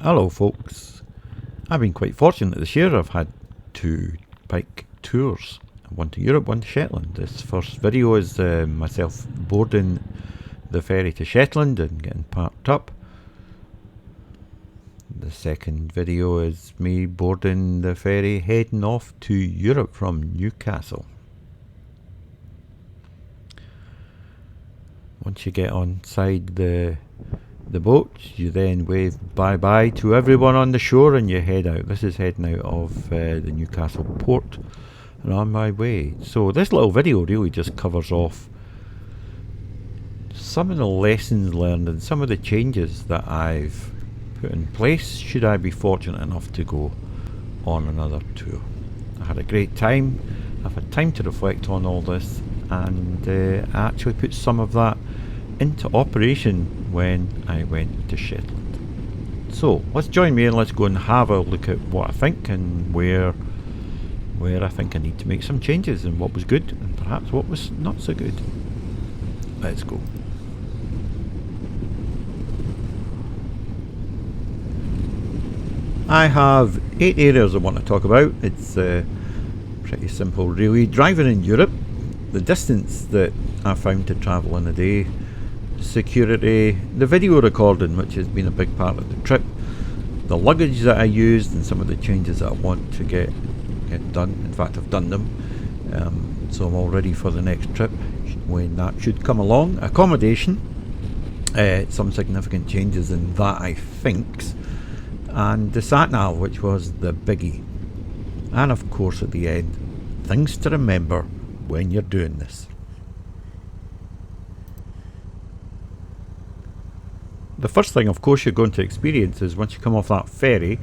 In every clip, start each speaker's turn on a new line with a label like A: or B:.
A: Hello folks, I've been quite fortunate this year. I've had two bike tours, one to Europe, one to Shetland. This first video is myself boarding the ferry to Shetland and getting parked up. The second video is me boarding the ferry heading off to Europe from Newcastle. Once you get on side the boat, you then wave bye-bye to everyone on the shore and you head out. This is heading out of the Newcastle port and on my way. So this little video really just covers off some of the lessons learned and some of the changes that I've put in place should I be fortunate enough to go on another tour. I had a great time. I've had time to reflect on all this, and I actually put some of that into operation when I went to Shetland. So let's join me and let's go and have a look at what I think and where I think I need to make some changes, and what was good and perhaps what was not so good. Let's go. I have 8 areas I want to talk about. It's pretty simple really. Driving in Europe, the distance that I found to travel in a day, security, the video recording, which has been a big part of the trip, the luggage that I used, and some of the changes that I want to get done. In fact, I've done them, so I'm all ready for the next trip when that should come along. Accommodation, some significant changes in that, I think, and the sat-nav, which was the biggie, and of course at the end, things to remember when you're doing this. The first thing, of course, you're going to experience is once you come off that ferry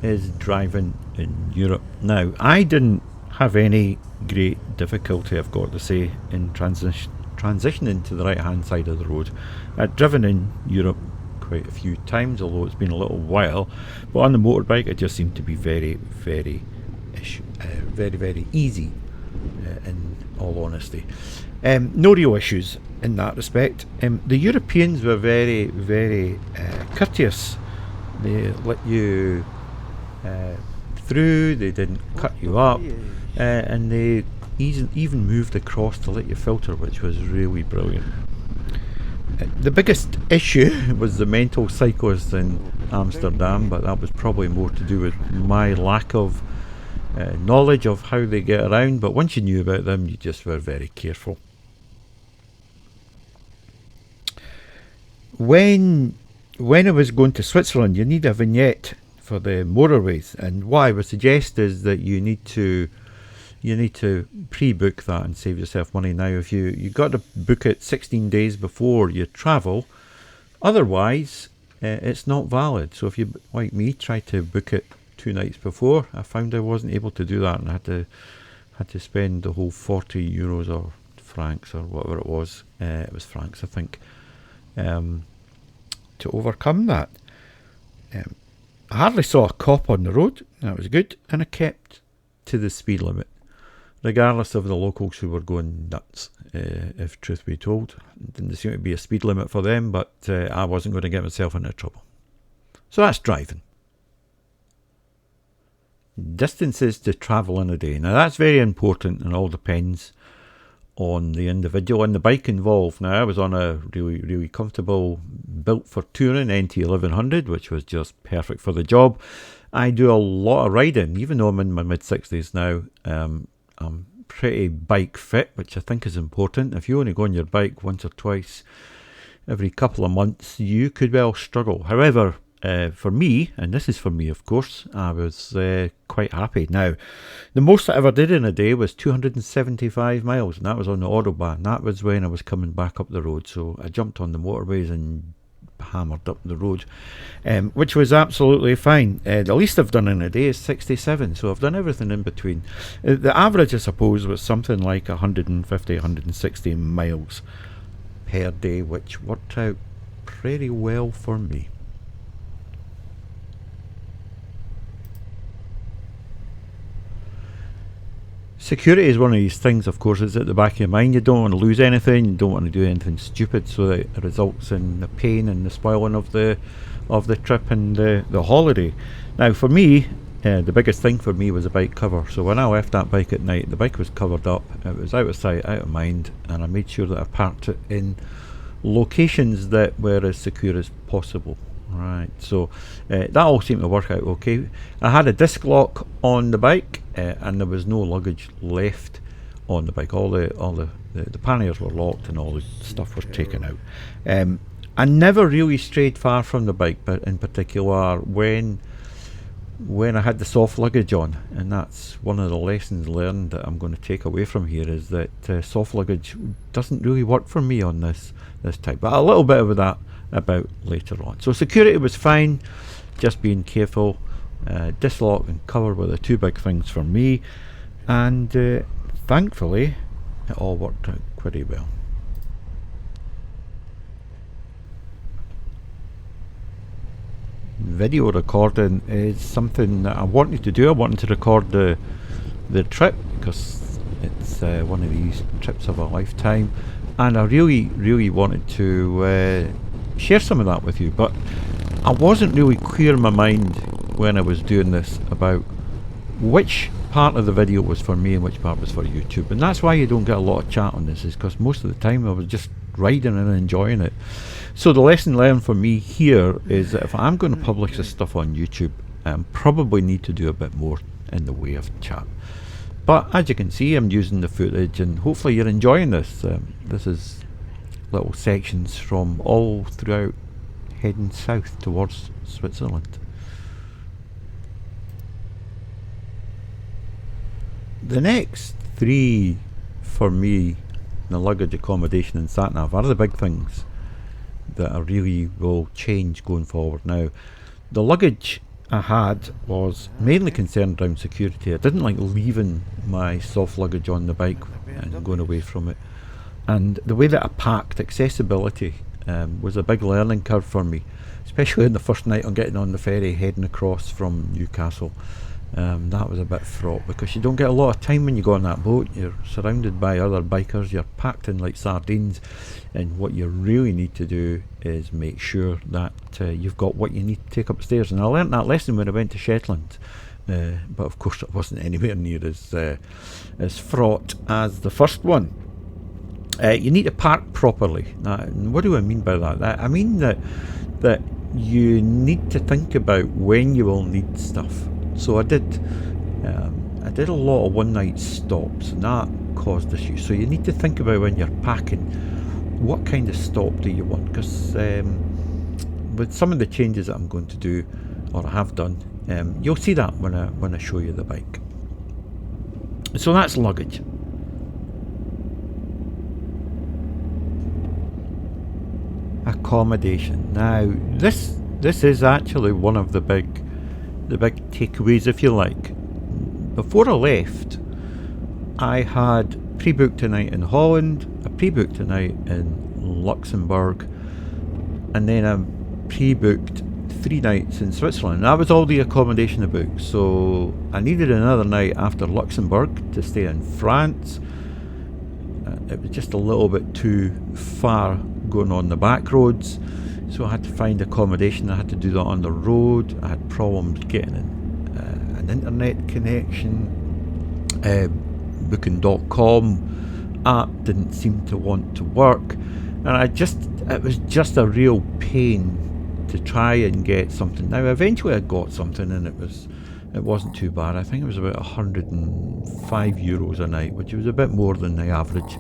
A: is driving in Europe. Now, I didn't have any great difficulty, I've got to say, in transitioning to the right hand side of the road. I'd driven in Europe quite a few times, although it's been a little while, but on the motorbike it just seemed to be very easy, in all honesty. No real issues in that respect. The Europeans were very courteous. They let you through, they didn't cut you up, and they even moved across to let you filter, which was really brilliant. The biggest issue was the mental cyclists in Amsterdam, but that was probably more to do with my lack of knowledge of how they get around, but once you knew about them you just were very careful. When I was going to Switzerland, you need a vignette for the motorways, and what I would suggest is that you need to pre-book that and save yourself money. Now, if you got to book it 16 days before you travel, otherwise it's not valid. So if you, like me, try to book it 2 nights before, I found I wasn't able to do that, and I had to spend the whole 40 euros or francs or whatever it was. It was francs, I think, to overcome that. I hardly saw a cop on the road. That was good, and I kept to the speed limit, regardless of the locals who were going nuts. If truth be told, it didn't seem to be a speed limit for them, but I wasn't going to get myself into trouble. So that's driving. Distances to travel in a day. Now that's very important, and all depends on the individual and the bike involved. Now, I was on a really comfortable, built for touring NT 1100, which was just perfect for the job. I do a lot of riding, even though I'm in my mid-60s now. I'm pretty bike fit, which I think is important. If you only go on your bike once or twice every couple of months, you could well struggle. However, for me, and this is for me of course, I was quite happy. Now, the most I ever did in a day was 275 miles, and that was on the Autobahn. That was when I was coming back up the road, so I jumped on the motorways and hammered up the road, which was absolutely fine. The least I've done in a day is 67, so I've done everything in between. The average, I suppose, was something like 150, 160 miles per day, which worked out pretty well for me. Security is one of these things, of course, it's at the back of your mind. You don't want to lose anything, you don't want to do anything stupid so that it results in the pain and the spoiling of the trip and the holiday. Now for me, the biggest thing for me was the bike cover. So when I left that bike at night, the bike was covered up, it was out of sight, out of mind, and I made sure that I parked it in locations that were as secure as possible. Right, so that all seemed to work out okay. I had a disc lock on the bike, and there was no luggage left on the bike. All the panniers were locked and all the stuff was taken out. I never really strayed far from the bike, but in particular when I had the soft luggage on, and that's one of the lessons learned that I'm going to take away from here, is that soft luggage doesn't really work for me on this type. But a little bit of that about later on. So security was fine, just being careful. Disc lock and cover were the two big things for me, and thankfully it all worked out pretty well. Video recording is something that I wanted to do. I wanted to record the trip because it's one of these trips of a lifetime, and I really wanted to share some of that with you, but I wasn't really clear in my mind when I was doing this about which part of the video was for me and which part was for YouTube. And that's why you don't get a lot of chat on this, is because most of the time I was just riding and enjoying it. So the lesson learned for me here is that if I'm going to publish this stuff on YouTube, I probably need to do a bit more in the way of chat. But as you can see, I'm using the footage, and hopefully you're enjoying this. This is little sections from all throughout heading south towards Switzerland. The next three for me, the luggage, accommodation and sat-nav, are the big things that I really will change going forward. Now, the luggage I had was mainly concerned around security. I didn't like leaving my soft luggage on the bike and going away from it. And the way that I packed, accessibility was a big learning curve for me, especially in the first night on getting on the ferry heading across from Newcastle. That was a bit fraught because you don't get a lot of time when you go on that boat. You're surrounded by other bikers, you're packed in like sardines, and what you really need to do is make sure that you've got what you need to take upstairs. And I learnt that lesson when I went to Shetland, but of course it wasn't anywhere near as fraught as the first one. You need to park properly. Now, what do I mean by that? I mean that you need to think about when you will need stuff. So I did a lot of one night stops, and that caused issues. So you need to think about when you're packing, what kind of stop do you want? Because with some of the changes that I'm going to do, or I have done, you'll see that when I show you the bike. So that's luggage. Accommodation. Now this is actually one of the big takeaways, if you like. Before I left, I had pre-booked a night in Holland, I pre-booked a night in Luxembourg, and then I pre-booked 3 nights in Switzerland. That was all the accommodation I booked. So I needed another night after Luxembourg to stay in France. It was just a little bit too far going on the back roads, so I had to find accommodation. I had to do that on the road. I had problems getting an internet connection. Booking.com app didn't seem to want to work, and it was just a real pain to try and get something. Now eventually I got something, and it wasn't too bad. I think it was about €105 a night, which was a bit more than the average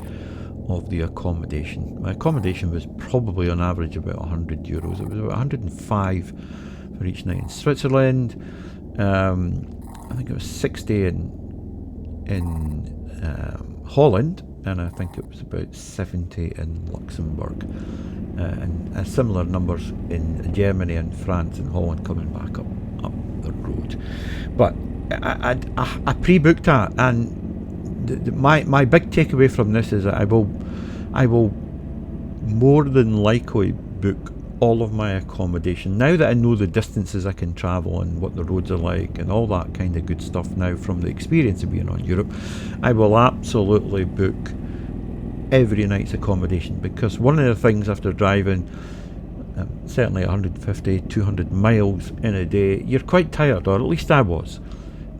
A: of the accommodation. My accommodation was probably on average about €100. It was about 105 for each night in Switzerland. I think it was 60 in Holland, and I think it was about 70 in Luxembourg, and similar numbers in Germany and France and Holland coming back up the road. But I pre-booked that, and my big takeaway from this is that I will more than likely book all of my accommodation. Now that I know the distances I can travel and what the roads are like and all that kind of good stuff now from the experience of being on Europe, I will absolutely book every night's accommodation, because one of the things after driving certainly 150, 200 miles in a day, you're quite tired, or at least I was.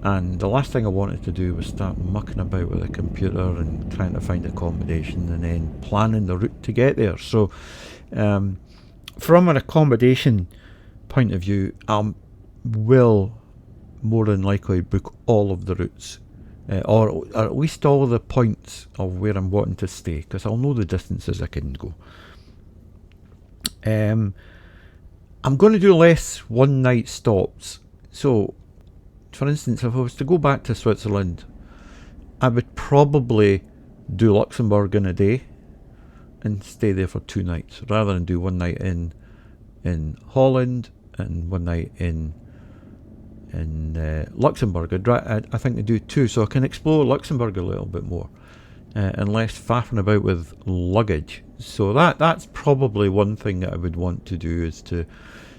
A: And the last thing I wanted to do was start mucking about with a computer and trying to find accommodation and then planning the route to get there. So from an accommodation point of view, I will more than likely book all of the routes, or at least all the points of where I'm wanting to stay, because I'll know the distances I can go. I'm going to do less one night stops. So for instance, if I was to go back to Switzerland, I would probably do Luxembourg in a day and stay there for 2 nights, rather than do one night in Holland and one night in Luxembourg. I think I do 2, so I can explore Luxembourg a little bit more, and less faffing about with luggage. So that's probably one thing that I would want to do, is to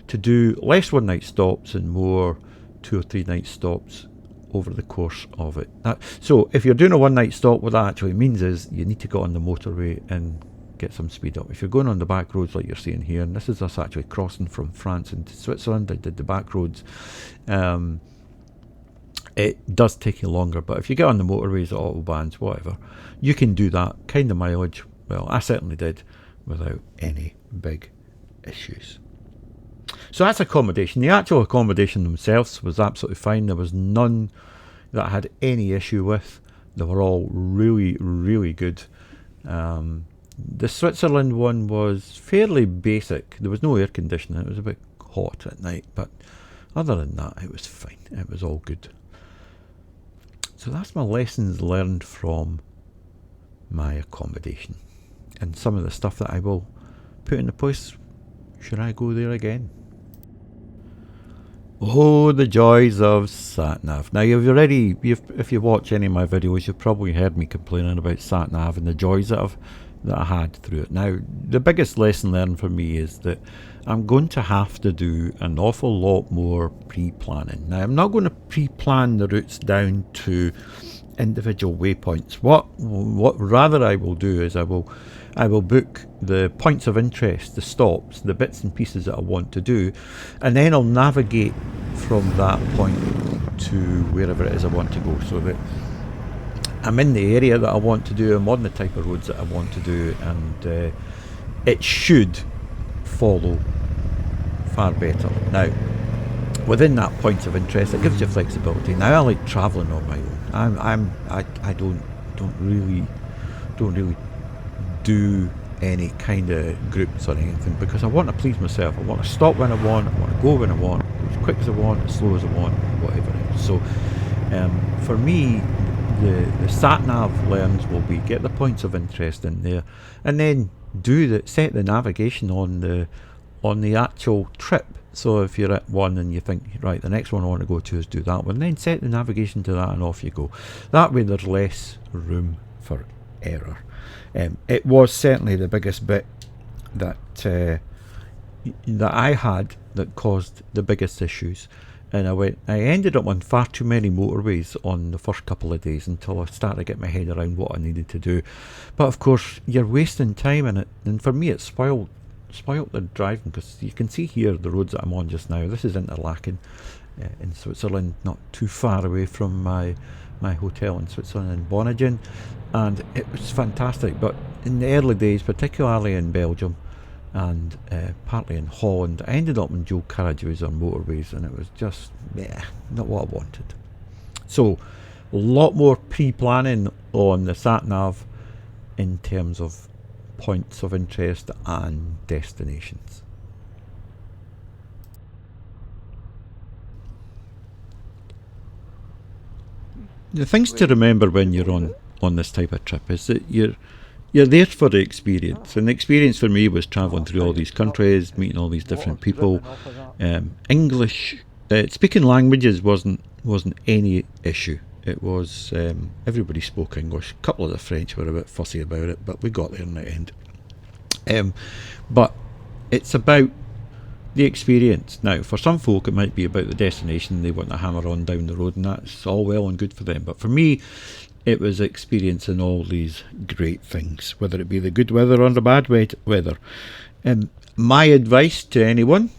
A: do less one night stops and more 2 or 3 night stops over the course of it. So if you're doing a one night stop, what that actually means is you need to go on the motorway and get some speed up. If you're going on the back roads like you're seeing here, and this is us actually crossing from France into Switzerland, I did the back roads, it does take you longer, but if you get on the motorways, autobahns, whatever, you can do that kind of mileage. Well, I certainly did, without any big issues. So that's accommodation. The actual accommodation themselves was absolutely fine. There was none that I had any issue with. They were all really, really good. The Switzerland one was fairly basic. There was no air conditioning. It was a bit hot at night, but other than that, it was fine. It was all good. So that's my lessons learned from my accommodation, and some of the stuff that I will put into place should I go there again. Oh, the joys of sat-nav. Now, if you watch any of my videos, you've probably heard me complaining about sat-nav and the joys that I had through it. Now, the biggest lesson learned for me is that I'm going to have to do an awful lot more pre-planning. Now, I'm not going to pre-plan the routes down to individual waypoints. What rather I will do is I will book the points of interest, the stops, the bits and pieces that I want to do, and then I'll navigate from that point to wherever it is I want to go, so that I'm in the area that I want to do, I'm on the type of roads that I want to do, and it should follow far better. Now, within that point of interest, it gives you flexibility. Now, I like travelling on my own. I don't really do any kind of groups or anything, because I want to please myself. I want to stop when I want to go when I want, go as quick as I want, as slow as I want, whatever it is. So for me, the sat-nav learns will be get the points of interest in there, and then set the navigation on the actual trip. So if you're at one and you think, right, the next one I want to go to is do that one, then set the navigation to that and off you go. That way there's less room for error. It was certainly the biggest bit that I had that caused the biggest issues. And I ended up on far too many motorways on the first couple of days until I started to get my head around what I needed to do. But of course, you're wasting time in it, and for me it spoiled the driving, because you can see here the roads that I'm on just now. This is Interlaken in Switzerland, not too far away from my hotel in Switzerland in Bonningen, and it was fantastic. But in the early days, particularly in Belgium and partly in Holland, I ended up in dual carriageways on motorways, and it was just not what I wanted. So a lot more pre-planning on the sat-nav in terms of points of interest and destinations. The things to remember when you're on this type of trip is that you're there for the experience, and the experience for me was travelling through all these countries, meeting all these different people. English, speaking languages wasn't any issue. It was everybody spoke English. A couple of the French were a bit fussy about it, but we got there in the end. But it's about the experience. Now, for some folk, it might be about the destination. They want to hammer on down the road, and that's all well and good for them. But for me, it was experiencing all these great things, whether it be the good weather or the bad weather. My advice to anyone,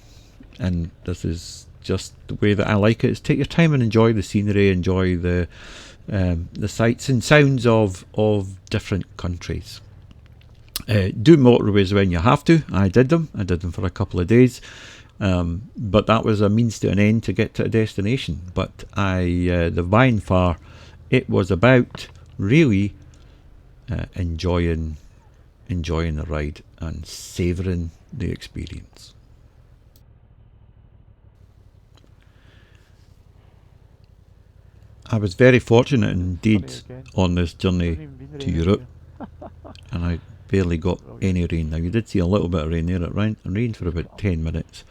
A: and this is just the way that I like it, is take your time and enjoy the scenery, enjoy the sights and sounds of different countries. Do motorways when you have to. I did them for a couple of days, but that was a means to an end to get to a destination. But the by and far, it was about really enjoying the ride and savouring the experience. I was very fortunate indeed on this journey to Europe, and I barely got any rain. Now, you did see a little bit of rain there. It rained for about 10 minutes.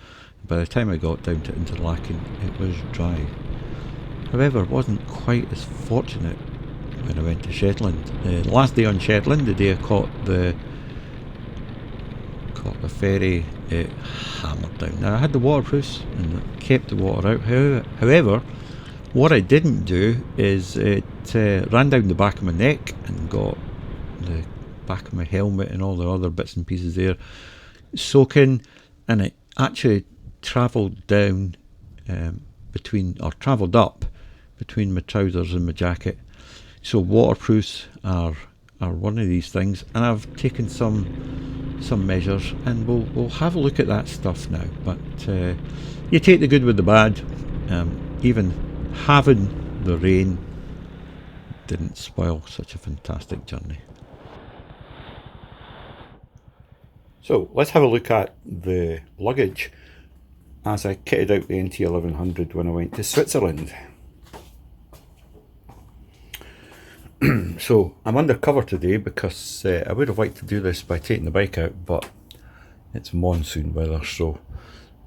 A: By the time I got down to Interlaken, it was dry. However, I wasn't quite as fortunate when I went to Shetland. The last day on Shetland, the day I caught the ferry, it hammered down. Now, I had the waterproofs and it kept the water out. However, what I didn't do is it ran down the back of my neck and got the back of my helmet and all the other bits and pieces there soaking, and it actually travelled down travelled up between my trousers and my jacket. So waterproofs are one of these things, and I've taken some measures, and we'll have a look at that stuff now. But you take the good with the bad. Even having the rain didn't spoil such a fantastic journey. So let's have a look at the luggage as I kitted out the NT1100 when I went to Switzerland. So I'm undercover today because I would have liked to do this by taking the bike out, but it's monsoon weather, so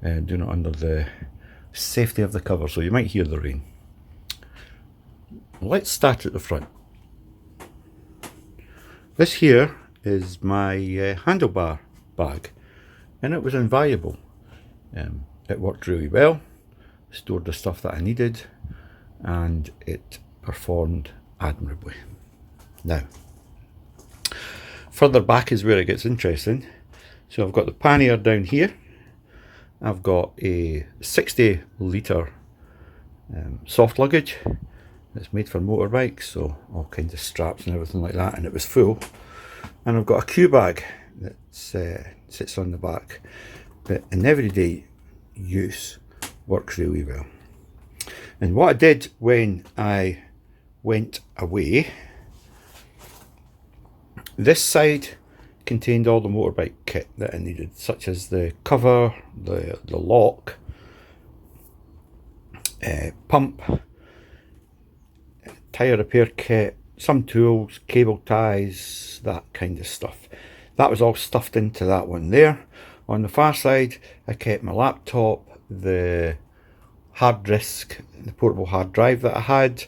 A: doing it under the safety of the cover, so you might hear the rain. Let's start at the front. This here is my handlebar bag, and it was invaluable. It worked really well, stored the stuff that I needed, and it performed admirably. Now, further back is where it gets interesting. So I've got the pannier down here. I've got a 60 litre soft luggage that's made for motorbikes, so all kinds of straps and everything like that, and it was full. And I've got a Q bag that sits on the back, but in everyday use works really well. And what I did when I went away, this side contained all the motorbike kit that I needed, such as the cover, the lock, pump, tyre repair kit, some tools, cable ties, that kind of stuff. That was all stuffed into that one there. On the far side, I kept my laptop, the hard disk, the portable hard drive that I had,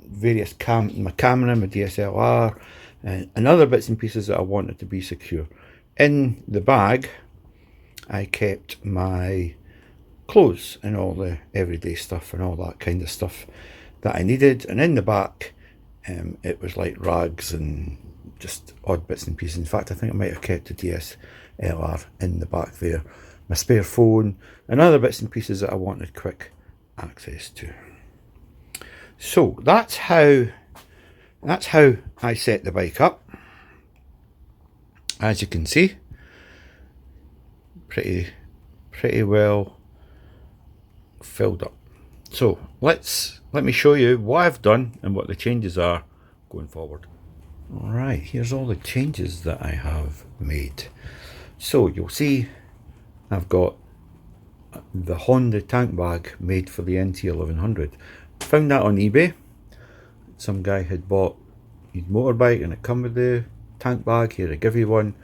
A: various my camera, my DSLR, and other bits and pieces that I wanted to be secure. In the bag, I kept my clothes and all the everyday stuff and all that kind of stuff that I needed. And in the back, it was like rags and just odd bits and pieces. In fact, I think I might have kept the DSLR in the back there, my spare phone, and other bits and pieces that I wanted quick access to. So that's how I set the bike up. As you can see, pretty well filled up. So let me show you what I've done and what the changes are going forward. Alright, here's all the changes that I have made. So you'll see I've got the Honda tank bag made for the NT1100. Found that on eBay. Some guy had bought his motorbike and it come with the tank bag. Here, I give you one.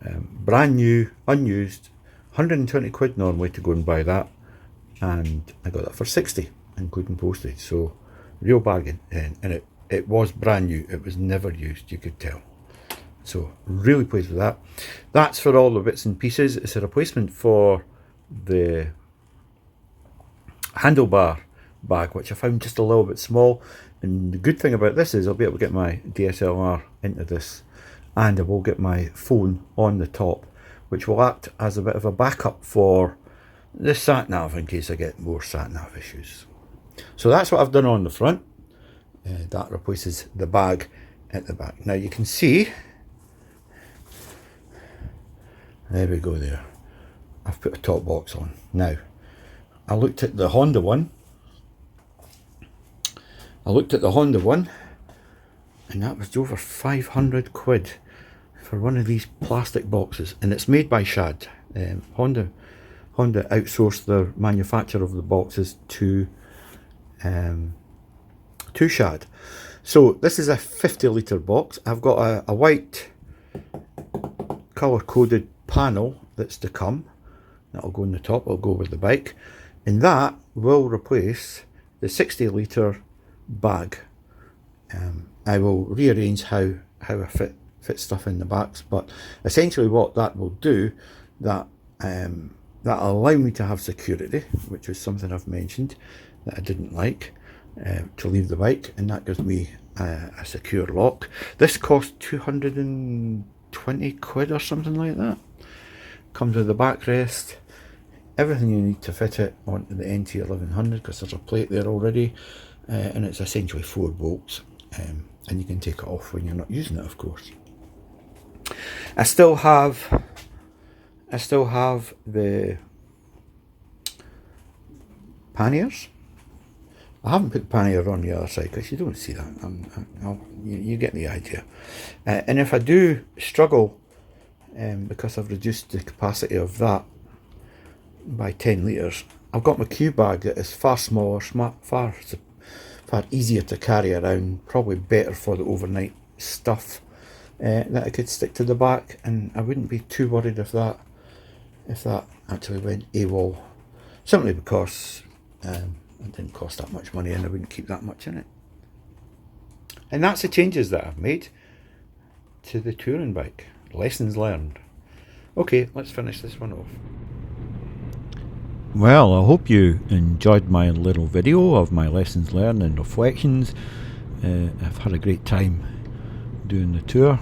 A: Brand new, unused, 120 quid normally to go and buy that, and I got that for 60 including postage, so real bargain. And it was brand new, it was never used, you could tell. So really pleased with that. That's for all the bits and pieces. It's a replacement for the handlebar bag, which I found just a little bit small. And the good thing about this is I'll be able to get my DSLR into this, and I will get my phone on the top, which will act as a bit of a backup for the sat-nav in case I get more sat-nav issues. So that's what I've done on the front. That replaces the bag at the back. Now you can see, there we go there, I've put a top box on. Now, I looked at the Honda one, and that was over 500 quid for one of these plastic boxes, and it's made by Shad. Honda outsourced their manufacture of the boxes to Shad. So this is a 50 litre box. I've got a white colour coded panel that's to come. That'll go on the top, it'll go with the bike, and that will replace the 60 litre bag. I will rearrange how I fit stuff in the backs, but essentially what that will do, that'll allow me to have security, which is something I've mentioned that I didn't like, to leave the bike, and that gives me a secure lock. This cost 220 quid or something like that. Comes with the backrest, everything you need to fit it onto the NT1100, because there's a plate there already, and it's essentially 4 bolts, and you can take it off when you're not using it, of course. I still have the panniers. I haven't put the pannier on the other side because you don't see that. You get the idea. And if I do struggle, because I've reduced the capacity of that by 10 litres, I've got my Q bag that is far smaller, far easier to carry around, probably better for the overnight stuff, that I could stick to the back, and I wouldn't be too worried if that actually went AWOL, simply because it didn't cost that much money and I wouldn't keep that much in it. And that's the changes that I've made to the touring bike. Lessons learned. Okay, let's finish this one off. Well, I hope you enjoyed my little video of my lessons learned and reflections. I've had a great time doing the tour.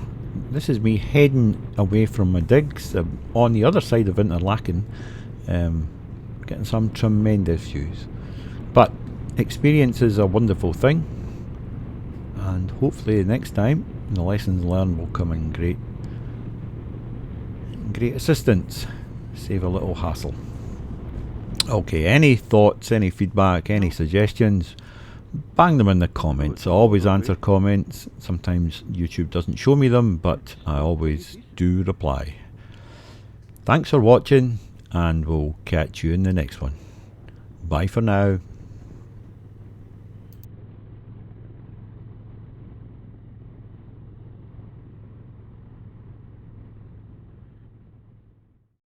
A: This is me heading away from my digs. I'm on the other side of Interlaken, getting some tremendous views. But experience is a wonderful thing, and hopefully next time the lessons learned will come in great assistance, save a little hassle. Okay, any thoughts, any feedback, any suggestions, bang them in the comments. I always answer comments. Sometimes YouTube doesn't show me them, but I always do reply. Thanks for watching, and we'll catch you in the next one. Bye for now.